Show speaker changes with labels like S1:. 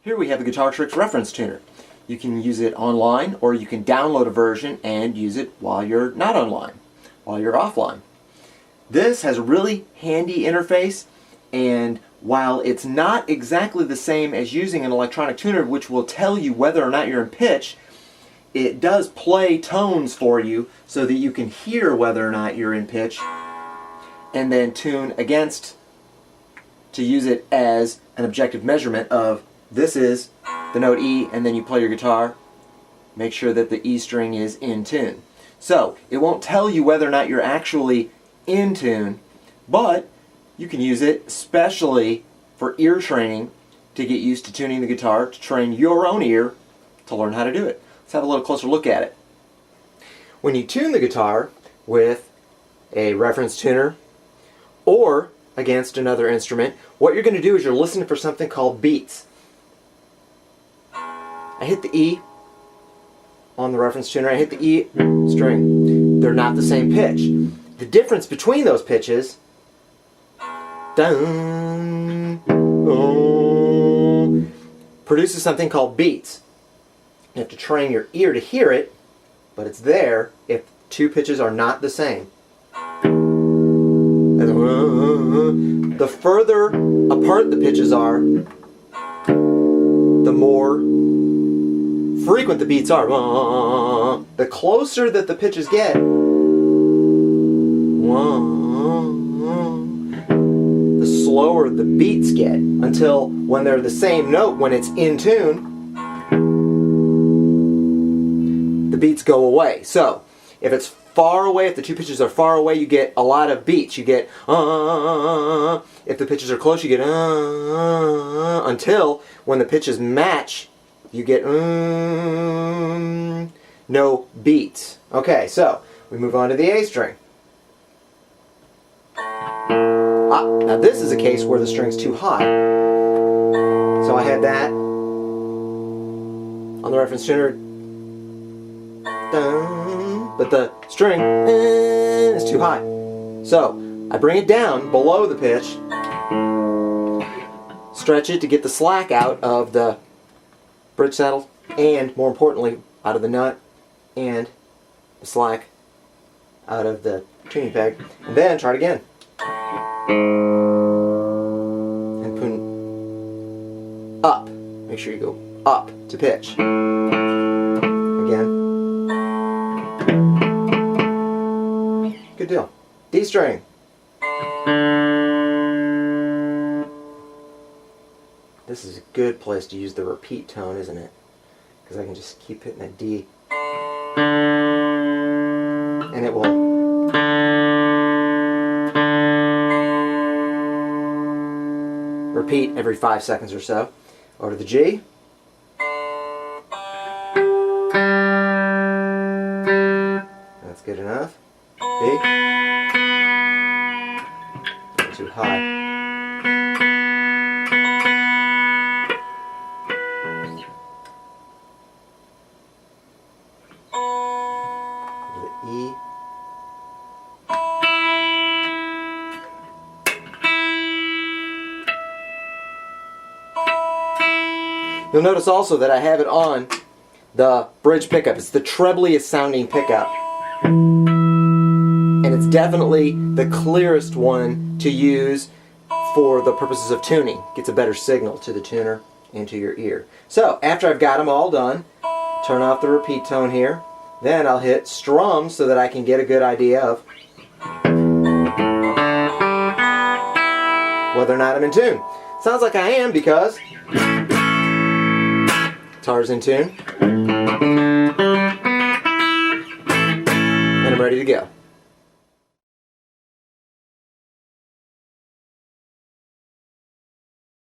S1: Here we have the Guitar Tricks reference tuner. You can use it online, or you can download a version and use it while you're not online, while you're offline. This has a really handy interface, and while it's not exactly the same as using an electronic tuner, which will tell you whether or not you're in pitch, it does play tones for you so that you can hear whether or not you're in pitch, and then tune against to use it as an objective measurement of this is the note E, and then you play your guitar, make sure that the E string is in tune. So it won't tell you whether or not you're actually in tune, but you can use it especially for ear training to get used to tuning the guitar, to train your own ear to learn how to do it. Let's have a little closer look at it. When you tune the guitar with a reference tuner or against another instrument, what you're going to do is you're listening for something called beats. I hit the E on the reference tuner, I hit the E string. They're not the same pitch. The difference between those pitches produces something called beats. You have to train your ear to hear it, but it's there if two pitches are not the same. The further apart the pitches are, the more frequent the beats are. The closer that the pitches get, the slower the beats get, until when they're the same note, when it's in tune, the beats go away. So if it's far away, if the two pitches are far away, you get a lot of beats. You get if the pitches are close, you get until when the pitches match, you get no beats. Okay, so we move on to the A string. Now this is a case where the string's too high. So I had that on the reference tuner, but the string is too high. So I bring it down below the pitch, stretch it to get the slack out of the bridge saddle, and more importantly, out of the nut, and the slack out of the tuning peg, and then try it again. And put up. Make sure you go up to pitch. Again. Good deal. D string. This is a good place to use the repeat tone, isn't it? Because I can just keep hitting that D. And it will repeat every 5 seconds or so. Over to the G. That's good enough. B. Too high. E. You'll notice also that I have it on the bridge pickup. It's the trebliest sounding pickup. And it's definitely the clearest one to use for the purposes of tuning. Gets a better signal to the tuner and to your ear. So, after I've got them all done, turn off the repeat tone here. Then I'll hit strum so that I can get a good idea of whether or not I'm in tune. Sounds like I am, because guitar's in tune, and I'm ready to go.